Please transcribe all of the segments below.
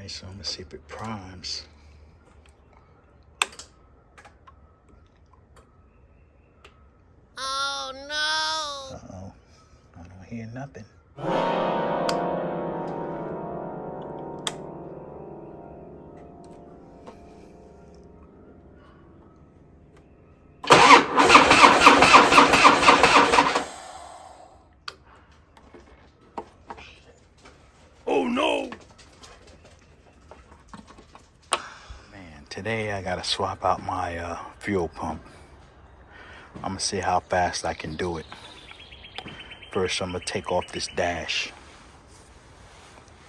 Alright, so I'm gonna see if it primes. Oh no! Uh-oh. I don't hear nothing. Oh no! Man, today I gotta swap out my fuel pump. I'm gonna see how fast I can do it. First, I'm gonna take off this dash.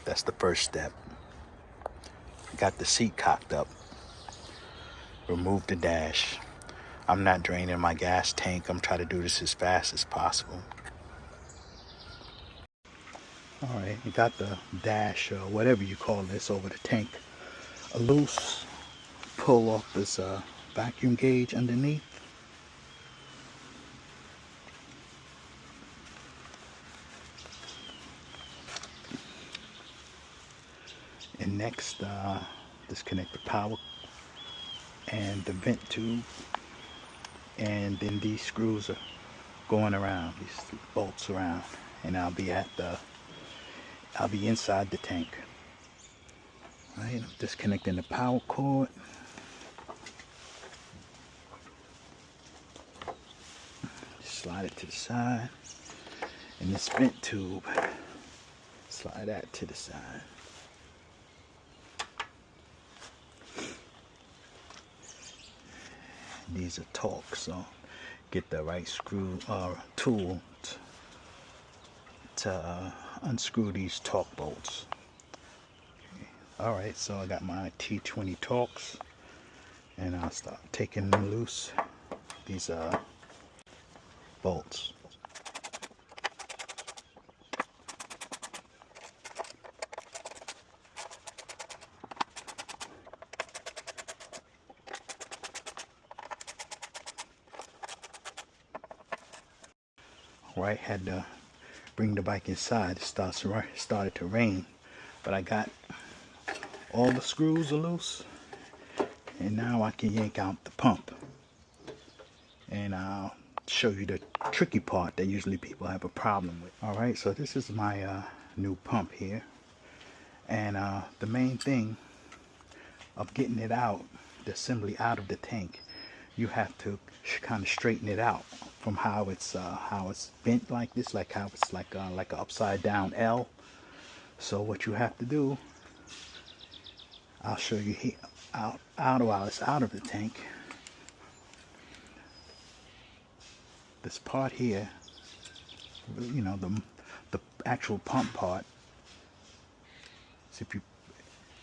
That's the first step. Got the seat cocked up. Remove the dash. I'm not draining my gas tank. I'm trying to do this as fast as possible. Alright, you got the dash, or whatever you call this, over the tank loose. Pull off this vacuum gauge underneath. And next, disconnect the power and the vent tube. And then these screws are going around, these bolts around. And I'll be inside the tank. Right, I'm disconnecting the power cord. Slide it to the side. And this vent tube, slide that to the side. These are torques, so get the right screw or tool to unscrew these torque bolts. Okay. Alright, so I got my T20 torques, and I'll start taking them loose, these bolts. Right, had to bring the bike inside. It started to rain, but I got all the screws are loose, and now I can yank out the pump. And I'll show you the tricky part that usually people have a problem with. All right, so this is my new pump here, and the main thing of getting it out, the assembly out of the tank, you have to kind of straighten it out from how it's bent like this, like how it's like an upside down L. So what you have to do, I'll show you here, while it's out of the tank. This part here, you know, the actual pump part. So if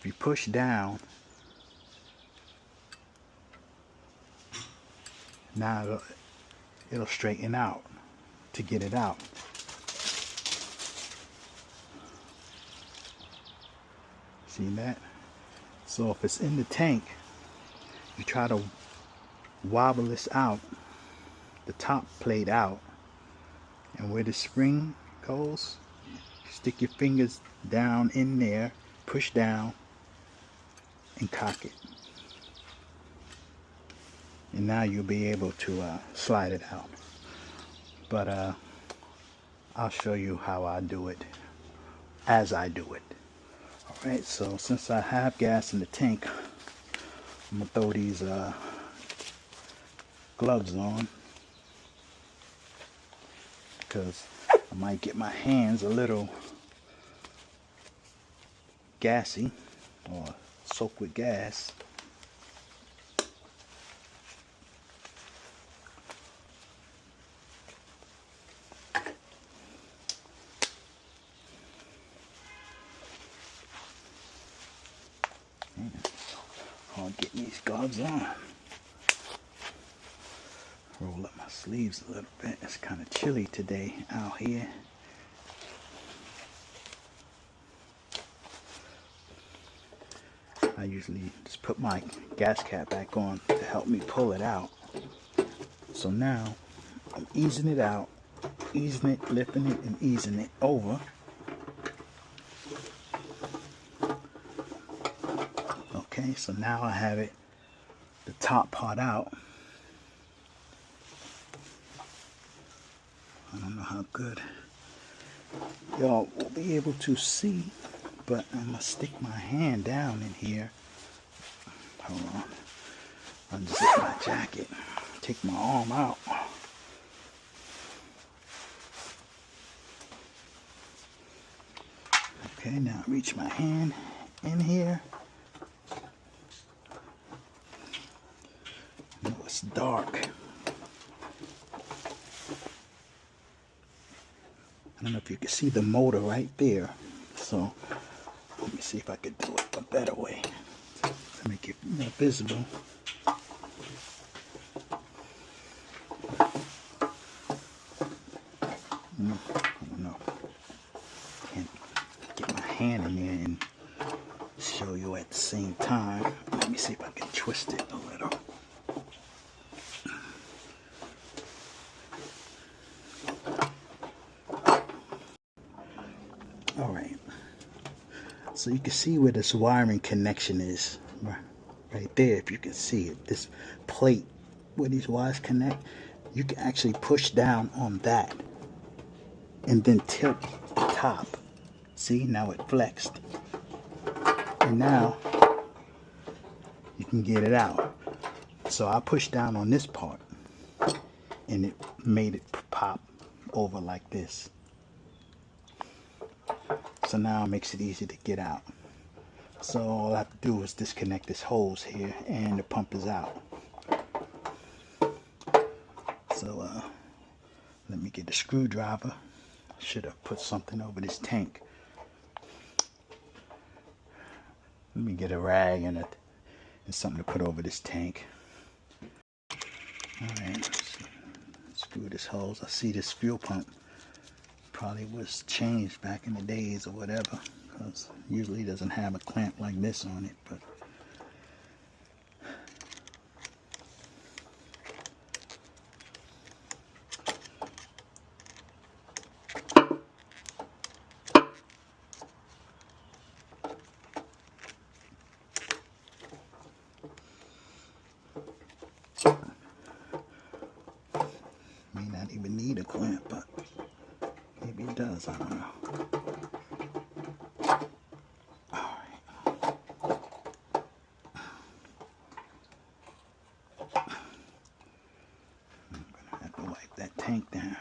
you push down, now it'll straighten out to get it out. See that? So if it's in the tank, you try to wobble this out, the top plate out, and where the spring goes, stick your fingers down in there, push down, and cock it. And now you'll be able to slide it out. But I'll show you how I do it as I do it. Alright, so since I have gas in the tank, I'm going to throw these gloves on, because I might get my hands a little gassy or soaked with gas. I'll get these gloves on. Roll up my sleeves a little bit. It's kind of chilly today out here. I usually just put my gas cap back on to help me pull it out. So now I'm easing it out, easing it, lifting it, and easing it over. Okay, so now I have it, the top part out. I don't know how good y'all will be able to see, but I'm gonna stick my hand down in here. Hold on. Unzip my jacket. Take my arm out. Okay, now reach my hand in here. No, it's dark. I don't know if you can see the motor right there. So let me see if I could do it a better way to make it more visible. I don't know. Can't get my hand in there and show you at the same time. Let me see if I can twist it a little. All right. So you can see where this wiring connection is. Right there, if you can see it. This plate where these wires connect, you can actually push down on that and then tilt the top. See, now it flexed. And now you can get it out. So I pushed down on this part and it made it pop over like this. So now it makes it easy to get out. So all I have to do is disconnect this hose here and the pump is out. So let me get the screwdriver. Should have put something over this tank. Let me get a rag and something to put over this tank. Alright, let's screw this hose. I see this fuel pump probably was changed back in the days or whatever, because usually it doesn't have a clamp like this on it. But may not even need a clamp, but maybe it does, I don't know. Alright. I'm gonna have to wipe that tank down.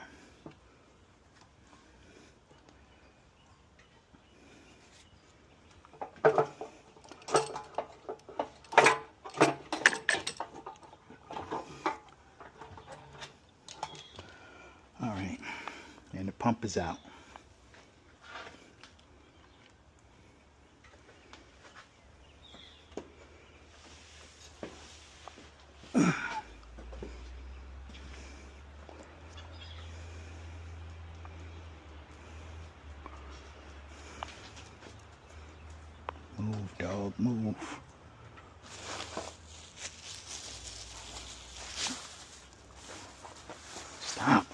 Alright, and the pump is out. Move, dog, move. Stop.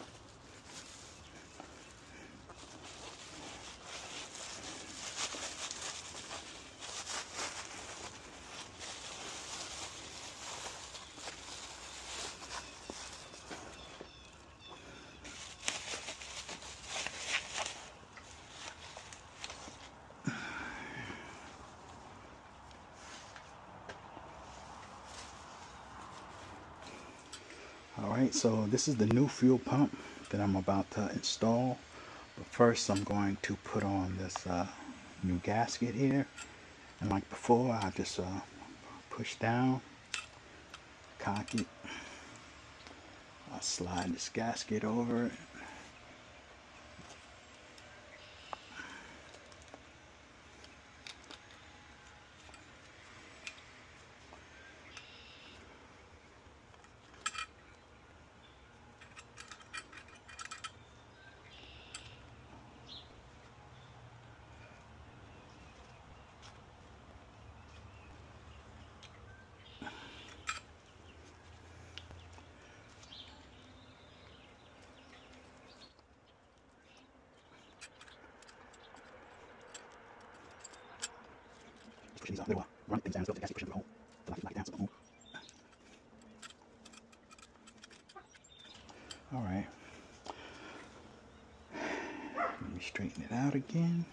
Alright, so this is the new fuel pump that I'm about to install. But first I'm going to put on this new gasket here. And like before, I just push down, cock it. I'll slide this gasket over it. pushing these little running things down, so actually pushing the hole to lock it down. So boom. All right. Let me straighten it out again.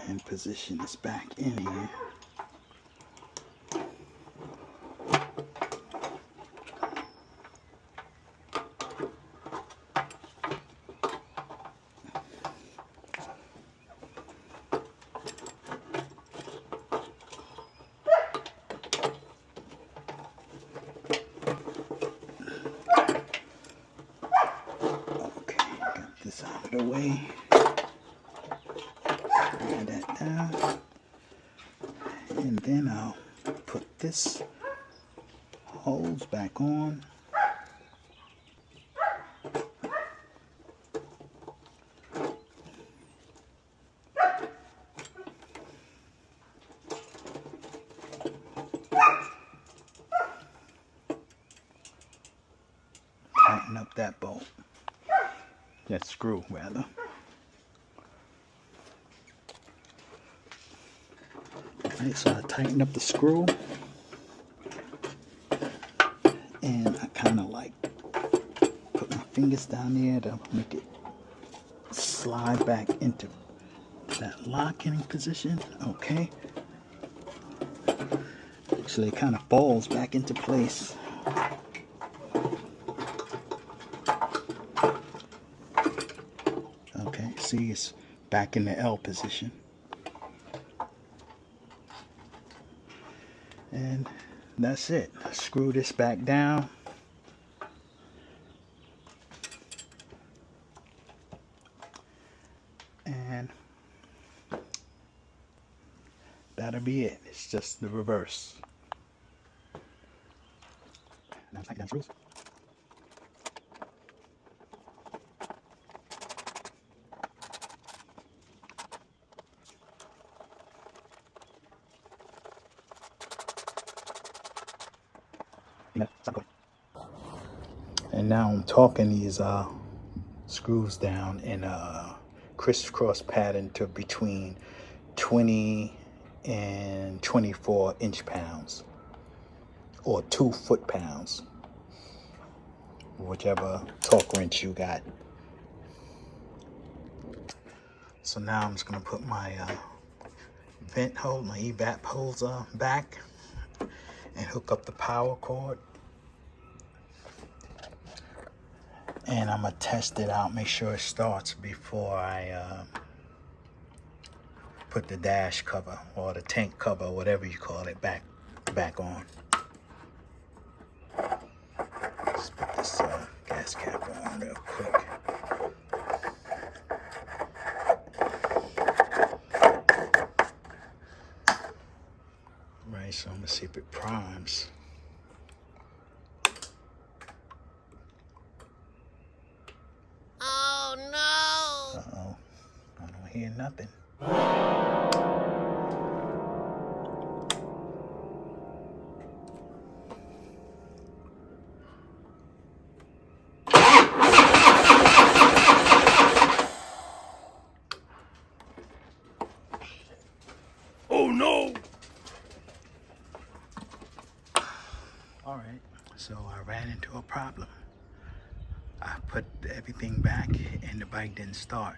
And position this back in here. This out of the way. Slide that down. And then I'll put this hose back on. Tighten up that bolt. That screw, rather. Alright, so I tighten up the screw, and I kind of like put my fingers down there to make it slide back into that locking position. Okay. Actually, it kind of falls back into place. Okay, see, it's back in the L position. And that's it. Screw this back down. And that'll be it. It's just the reverse. Now tighten down screws. And now I'm torquing these screws down in a crisscross pattern to between 20 and 24 inch-pounds, or 2 foot-pounds, whichever torque wrench you got. So now I'm just going to put my vent hole, my evap holes back, and hook up the power cord. And I'm going to test it out, make sure it starts before I put the dash cover or the tank cover, whatever you call it, back on. Let's put this gas cap on real quick. Right, so I'm going to see if it primes. Oh no! Uh-oh, I don't hear nothing. Oh no! Alright, so I ran into a problem. I put everything back and the bike didn't start.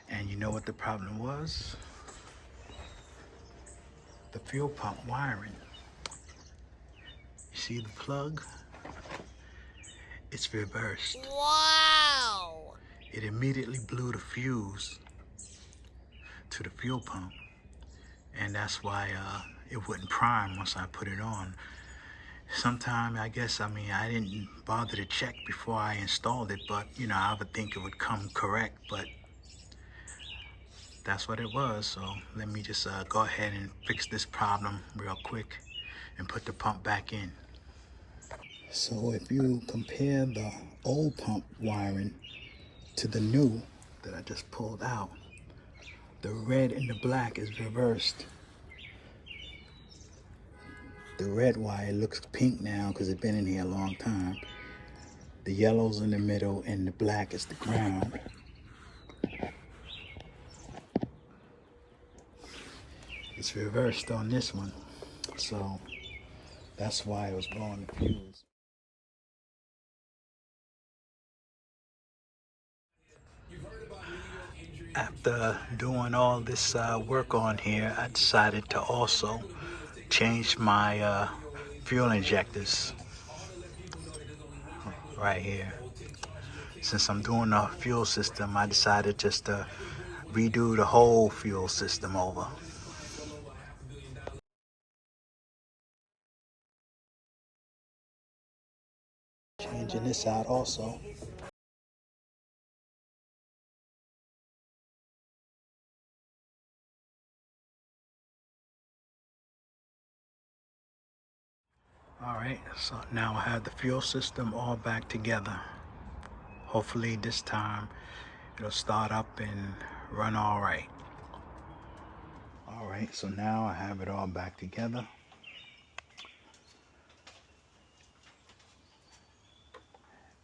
And you know what the problem was? The fuel pump wiring. You see the plug? It's reversed. Wow! It immediately blew the fuse to the fuel pump. And that's why it wouldn't prime once I put it on. Sometime, I didn't bother to check before I installed it, but you know, I would think it would come correct, but that's what it was. So let me just go ahead and fix this problem real quick and put the pump back in. So if you compare the old pump wiring to the new that I just pulled out, the red and the black is reversed. The red wire looks pink now because it's been in here a long time. The yellow's in the middle and the black is the ground. It's reversed on this one, so that's why it was blowing the fuse. After doing all this work on here, I decided to also change my fuel injectors right here. Since I'm doing a fuel system, I decided just to redo the whole fuel system over. Changing this out also. Alright, so now I have the fuel system all back together. Hopefully this time it'll start up and run alright. Alright, so now I have it all back together.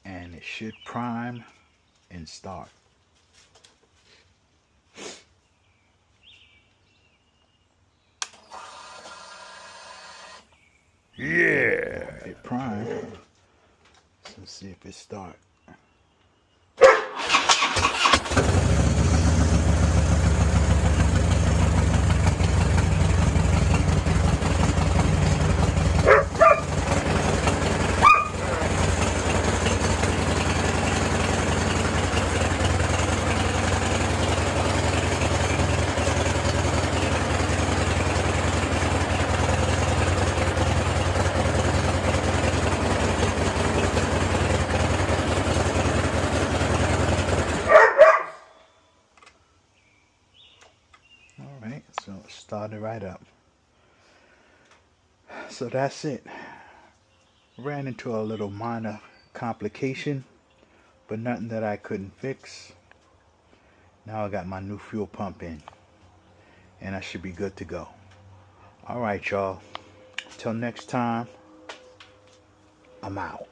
And it should prime and start. Yeah, it primed. So let's see if it starts. Alright, so it started right up. So that's it. Ran into a little minor complication, but nothing that I couldn't fix. Now I got my new fuel pump in, and I should be good to go. Alright, y'all. Till next time, I'm out.